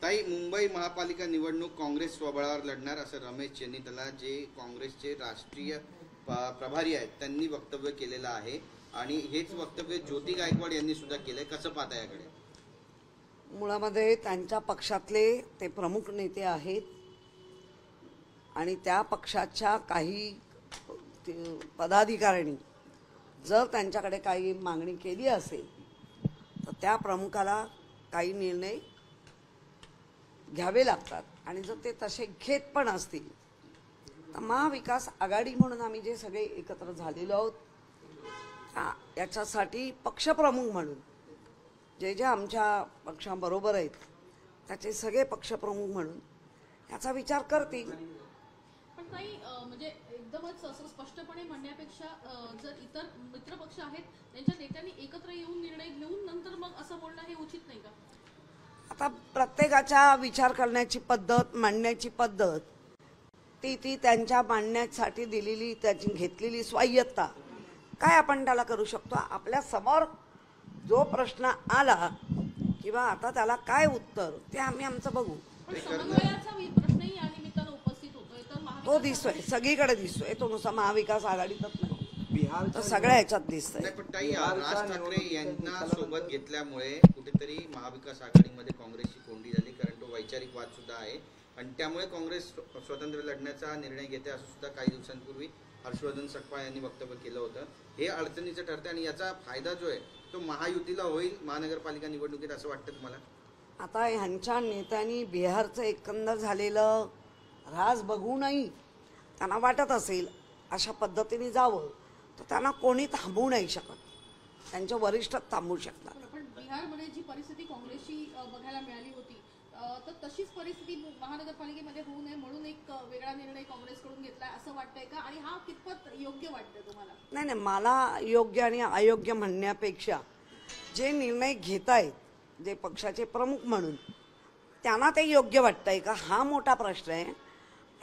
ताई, मुंबई महापालिका निवडणूक काँग्रेस स्वबळावर लढणार असं रमेश चेन्नीतला जे काँग्रेसचे राष्ट्रीय प्रभारी आहेत त्यांनी वक्तव्य केलेलं आहे आणि हेच वक्तव्य ज्योती गायकवाड यांनी सुद्धा केलंय. कसं पाहता याकडे? मुळामध्ये त्यांच्या पक्षातले ते प्रमुख नेते आहेत आणि त्या पक्षाच्या काही पदाधिकाऱ्यांनी जर त्यांच्याकडे काही मागणी केली असेल तर त्या प्रमुखाला काही निर्णय घ्यावे लागतात आणि जर ते तसे घेत पण असतील तर महाविकास आघाडी म्हणून आम्ही जे सगळे एकत्र झालेलो आहोत याच्यासाठी पक्षप्रमुख म्हणून जे जे आमच्या पक्षाबरोबर आहेत त्याचे सगळे पक्षप्रमुख म्हणून याचा विचार करतील. पण काही म्हणजे एकदमच असं स्पष्टपणे म्हणण्यापेक्षा जर इतर मित्रपक्ष आहेत त्यांच्या नेत्यांनी एकत्र येऊन निर्णय घेऊन नंतर मग असं बोलणं हे उचित नाही का? आता प्रत्येकाच्या विचार करण्याची पद्धत, मांडण्याची पद्धत ती त्यांच्या मांडण्यासाठी दिलेली त्याची घेतलेली स्वायत्ता काय आपण त्याला करू शकतो. आपल्या समोर जो प्रश्न आला किंवा आता त्याला काय उत्तर ते आम्ही आमचं बघू. समन्वयाचा प्रश्नही या निमित्तानं उपस्थित होतोय तर तो दिसतोय, सगळीकडे दिसतोय. तो नुसता महाविकास आघाडीतच नाही, बिहार सगळ्या ह्याच्यात दिसतंय. पण ताई, राज ठाकरे यांना सोबत घेतल्यामुळे कुठेतरी महाविकास आघाडीमध्ये काँग्रेसची कोंडी झाली, कारण तो वैचारिक वाद सुद्धा आहे आणि त्यामुळे काँग्रेस स्वतंत्र लढण्याचा निर्णय घेते असं सुद्धा काही दिवसांपूर्वी हर्षवर्धन सकपाळ यांनी वक्तव्य केलं होतं. हे अडचणीचं ठरतं आणि याचा फायदा जो आहे तो महायुतीला होईल महानगरपालिका निवडणुकीत, असं वाटतं तुम्हाला? आता ह्यांच्या नेत्यांनी बिहारचं एकंदर झालेलं राज बघूनही त्यांना वाटत असेल अशा पद्धतीने जावं तर त्यांना कोणी थांबवू नाही शकत, त्यांचे वरिष्ठ थांबवू शकतात. पण बिहारमध्ये जी परिस्थिती काँग्रेसची बघायला मिळाली होती तर तशीच परिस्थिती महानगरपालिकेमध्ये होऊ नये म्हणून एक वेगळा निर्णय काँग्रेसकडून घेतलाय असं वाटतंय का आणि हा कितपत योग्य वाटतंय तुम्हाला? नाही, मला योग्य आणि अयोग्य म्हणण्यापेक्षा जे निर्णय घेतायत जे पक्षाचे प्रमुख म्हणून त्यांना ते योग्य वाटतंय का हा मोठा प्रश्न आहे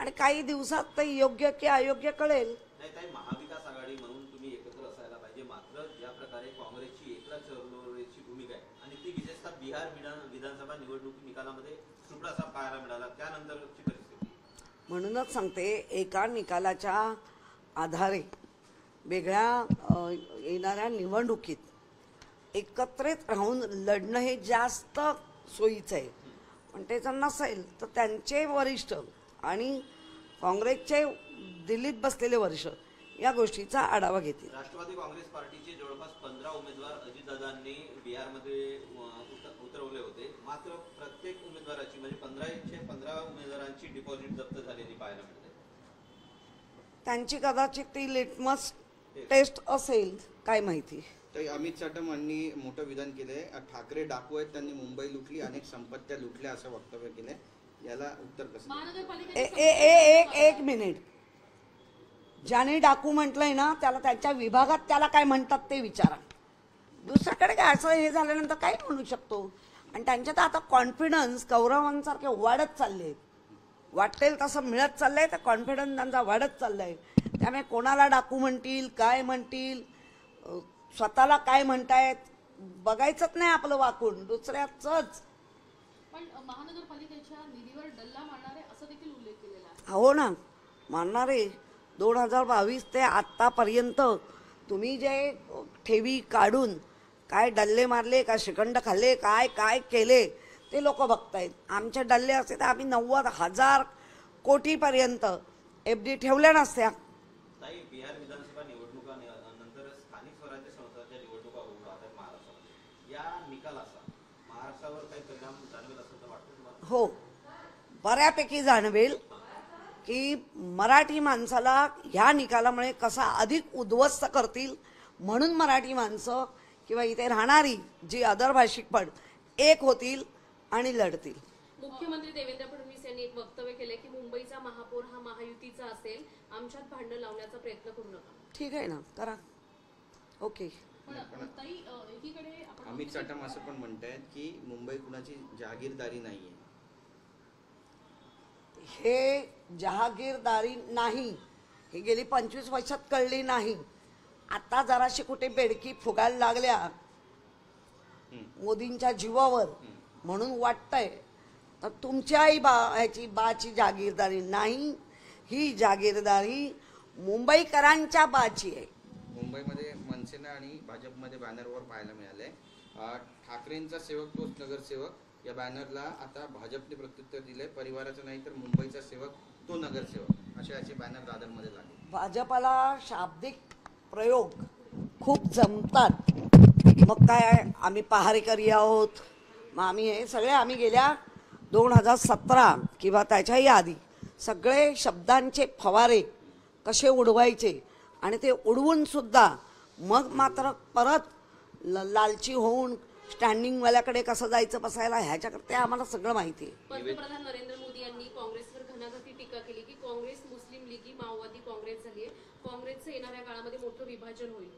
आणि काही दिवसात ते योग्य की अयोग्य कळेल. नाही, महाविकास आघाडी म्हणून तुम्ही एकत्र असायला पाहिजे, मात्र ज्या प्रकारे काँग्रेसची एकला चळवळीची भूमिका आहे आणि ती विशेषतः बिहार विधानसभा निवडणूक निकालामध्ये सुपडासा पाहायला मिळाला त्यानंतरची परिस्थिती. म्हणूनच सांगते, एका निकालाच्या आधारे वेगळ्या येणाऱ्या निवडणुकीत एकत्रित राहून लढणं हे जास्त सोयीचं आहे. पण ते जर नसेल तर त्यांचे वरिष्ठ आणि काँग्रेसचे दिल्लीत बसलेले वरिष्ठ या गोष्टीचा आढावा घेतील. राष्ट्रवादी काँग्रेस पार्टीचे जवळपास 15 उमेदवार अजितदादांनी बिहारमध्ये उतरवले होते, मात्र प्रत्येक उमेदवाराची म्हणजे 15 उमेदवारांची डिपॉझिट जप्त झालेली पाहायला मिळते. त्यांची कदाचित ती लिटमस टेस्ट असेल, काय माहिती. तर अमित साटम यांनी मोठं विधान केलंय, ठाकरे डाकू आहेत, त्यांनी मुंबई लुटली, अनेक संपत्त्या लुटल्या असं वक्तव्य केलंय. याला उत्तर कसं? एक मिनिट, ज्याने डाकू म्हटलंय ना त्याला त्याच्या विभागात त्याला काय म्हणतात ते विचारा. दुसऱ्याकडे काय असं हे झाल्यानंतर काय म्हणू शकतो. आणि त्यांच्यात आता कॉन्फिडन्स कौरवांसारखे वाढत चालले, वाटेल तसं मिळत चाललंय, तर कॉन्फिडन्स त्यांचा वाढत चाललाय. त्यामुळे कोणाला डाकू म्हणतील, काय म्हणतील, स्वतःला काय म्हणतायत बघायचंच नाही आपलं वाकून, दुसऱ्याचंच. पण महानगरपालिकेच्या निधीवर डल्ला मारणारे असं देखील उल्लेख केलेला आहे. हो ना, मारणारे. 2022 ते आत्तापर्यंत तुम्ही जे ठेवी काढून काय डल्ले मारले, का श्रीखंड खाल्ले, काय काय केले ते लोक बघतायत. आमचे डल्ले असते तर आम्ही 90,000 कोटीपर्यंत FD ठेवल्या नसत्या. बिहार विधानसभा निवडणुकानंतर स्थानिक स्वराज्य संस्थांच्या निवडणुका होऊन राहतात महाराष्ट्रामध्ये, या निकालाचा महाराष्ट्रावर काही परिणाम जाणवेल असं तर वाटतं तुम्हाला? हो, बऱ्यापैकी जाणवेल की मराठी माणसाला ह्या निकालामुळे कसा अधिक उद्ध्वस्त करतील, म्हणून मराठी माणसं किंवा इथे राहणारी जी अदर भाषिक पण एक होतील आणि लढतील. मुख्यमंत्री देवेंद्र फडणवीस यांनी एक वक्तव्य केले की मुंबईचा महापौर हा महायुतीचा असेल, आमच्यात भांडण लावण्याचा प्रयत्न करू नका. ठीक आहे ना, करा. ओके. अमित साटम असं पण म्हणतायत की मुंबई कुणाची जहागीरदारी नाहीये. हे जहागीरदारी नाही हे गेली 25 वर्षात कळली नाही. आता जराशी कुठे बेडकी फुगायला लागल्या मोदींच्या जीवावर म्हणून वाटतंय. तर तुमच्याही ह्याची बाची जागीरदारी नाही, ही जागीरदारी मुंबईकरांच्या बाची आहे. मुंबईमध्ये मनसेना आणि भाजपमध्ये बॅनरवर पाहायला मिळालंय ठाकरेंचा सेवक तोच नगरसेवक या बॅनरला आता भाजपने प्रत्युत्तर दिलंय. परिवाराचा नाही तर मुंबईचा सेवक तो नगरसेवक असे असे बॅनर दादरमध्ये लागले. भाजपाला शाब्दिक प्रयोग खूप जमतात. मग काय आम्ही पहारेकरी आहोत, मग आम्ही हे सगळे आम्ही गेल्या 2017 किंवा त्याच्याही आधी सगळे शब्दांचे फवारे कसे उडवायचे आणि ते उडवून सुद्धा मग मात्र परत लालची होऊन स्टँडिंगवाल्याकडे कसं जायचं बसायला ह्याच्याकडे ते आम्हाला सगळं माहिती आहे. पंतप्रधान नरेंद्र मोदी यांनी काँग्रेसवर घणाघाती टीका केली की काँग्रेस मुस्लिम लीगी माओवादी काँग्रेस झाली आहे. काँग्रेसचं येणाऱ्या काळामध्ये मोठं विभाजन होईल.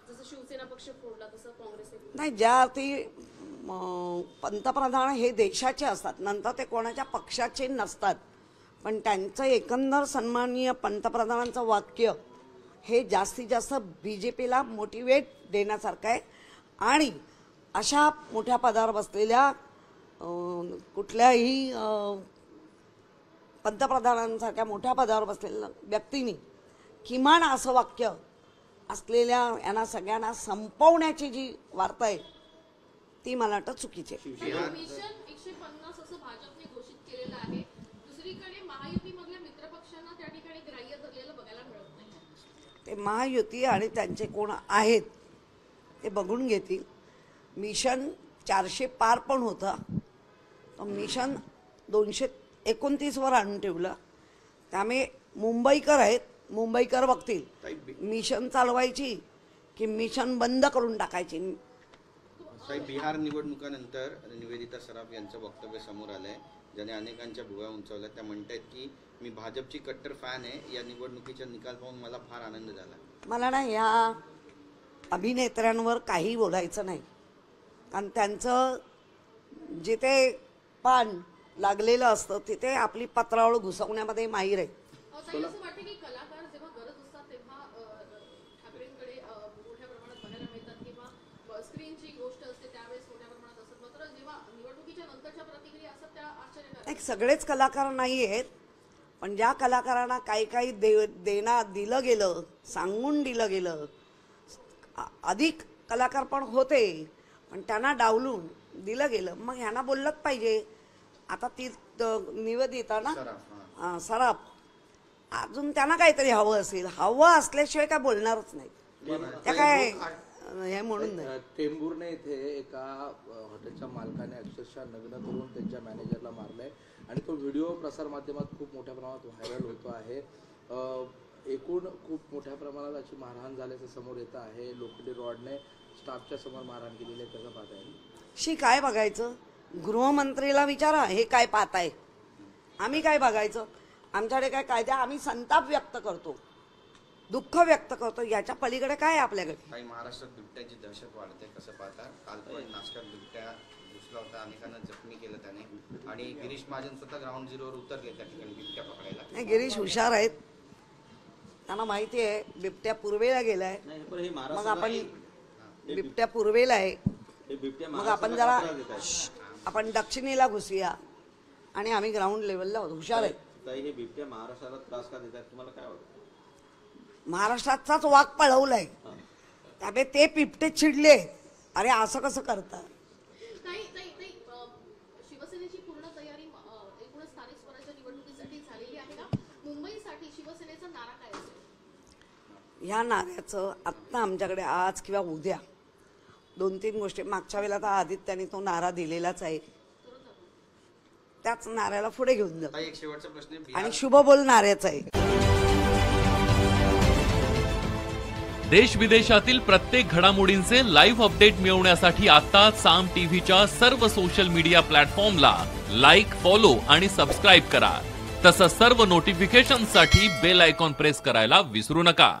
जसं शिवसेना पक्ष फोडला तसं काँग्रेसने नाही, ज्या ती पंतप्रधान हे देशाचे असतात, नंतर ते कोणाच्या पक्षाचे नसतात, पण त्यांचं एकंदर सन्माननीय पंतप्रधानांचं वाक्य हे जास्तीत जास्त BJPला मोटिवेट देण्यासारखं आहे. आणि अशा मोठ्या पदावर बसलेल्या कुठल्याही पंतप्रधानांसारख्या मोठ्या पदावर बसलेल्या व्यक्तींनी किमान असं वाक्य असलेल्या यांना सगळ्यांना संपवण्याची जी वार्ता आहे ती मला वाटतं चुकीची आहे. मिशन 150 असं भाजपने घोषित केलेलं आहे. दुसरीकडे महायुतीमधल्या मित्रपक्षांना त्या ठिकाणी ग्राह्य धरलेलं बघायला मिळत नाही. ते महायुती आणि त्यांचे कोण आहेत ते बघून घेतील. मिशन 400 पार पण होतं, तर मिशन 229 वर आणून ठेवलं. त्यामुळे मुंबईकर आहेत, मुंबईकर बघतील मिशन चालवायची की मिशन बंद करून टाकायची. साहेब, बिहार निवडणुकानंतर निवेदिता सराफ यांचं वक्तव्य समोर आलंय, ज्याने अनेकांच्या भुवया उंचावल्या. त्या म्हणतायत की मी भाजपची कट्टर फॅन आहे, या निवडणुकीचा निकाल पाहून मला फार आनंद झाला. मला ना या अभिनेत्र्यांवर काही बोलायचं नाही, कारण त्यांचं जिथे पान लागलेलं असतं तिथे आपली पत्रावळ घुसवण्यामध्ये माहीर आहे. ताई, असं वाटतं की कलाकार जेव्हा गरज असतात तेव्हा ठाकरेंकडे मोठ्या प्रमाणात बघायला मिळतात किंवा स्क्रीनची गोष्ट असते त्यावेळेस मोठ्या प्रमाणात असतात, मात्र जेव्हा निवडणुकीच्या नंतरच्या प्रतिक्रिया असतात त्या आश्चर्यकारक. एक सगळेच कलाकार नाही आहेत, पण ज्या कलाकारांना काही दिलं गेलं, सांगून दिलं गेलं, अधिक कलाकार पण होते पण त्यांना डावलून दिलं गेलं, मग ह्यांना बोललंच पाहिजे. आता ती निवेदिता ना सराफ, अजून त्यांना काहीतरी हवं असेल, हवं असल्याशिवाय काय बोलणारच नाही. त्या काय हे म्हणून नाही. टेंभुर्णे इथे एका हॉटेलच्या मालकाने अक्षरशः नग्न करून त्यांच्या मॅनेजरला मारलंय आणि तो व्हिडिओ प्रसारमाध्यमात खूप मोठ्या प्रमाणात व्हायरल होतो आहे. एकूण खूप मोठ्या प्रमाणात अशी मारहाण झाल्याचं समोर येतं आहे. लोखंडी रॉडने स्टाफच्या समोर मारहाण केलेली आहे, त्याचं पाहता येईल. काय बघायचं? गृहमंत्रीला विचारा हे काय पाहताय, आम्ही काय बघायचं? आमच्याकडे काय कायदा, आम्ही संताप व्यक्त करतो, दुःख व्यक्त करतो, याच्या पलीकडे काय आपल्याकडे? काही महाराष्ट्रात बिबट्याची दहशत वाढते, कसं पाहता? काल पण नाशकात बिबट्या घुसला होता, अनेकांना जखमी केलं त्याने, आणि गिरीश महाजन स्वतः ग्राउंड झिरोवर उतरले त्या ठिकाणी बिबट्या पकडायला. नाही, गिरीश हुशार आहेत, त्यांना माहिती आहे बिबट्या पूर्वेला गेलाय. मग आपण बिबट्या पूर्वेला आहे, मग आपण जरा आपण दक्षिणेला घुसूया आणि आम्ही ग्राउंड लेवलला हुशार आहे. हे बिबट्या महाराष्ट्राला त्रास का देतात तुम्हाला काय वाटतं? महाराष्ट्राचाच वाघ पळवलाय, त्यामुळे ते बिबटे चिडले, अरे असं कसं करतात. शिवसेनेची पूर्ण तयारी एकूणच स्थानिक स्वराज्य निवडणुकीसाठी झालेली आहे का? मुंबईसाठी शिवसेनेचा नारा काय असेल? ह्या नाऱ्याचं आत्ता आमच्याकडे आज किंवा उद्या 2-3 गोष्टी, मागच्या वेळेला तर आदित्याने तो नारा दिलेलाच आहे, त्याच नाऱ्याला पुढे घेऊन जातो. एक शेवटचा प्रश्न, आणि शुभ बोल नाऱ्याचा आहे. देश विदेशातील प्रत्येक घडामोडींचे लाईव्ह अपडेट मिळवण्यासाठी आता साम टीव्हीच्या सर्व सोशल मीडिया प्लॅटफॉर्मला लाईक, फॉलो आणि सबस्क्राईब करा. तसंच सर्व नोटिफिकेशनसाठी बेल आयकॉन प्रेस करायला विसरू नका.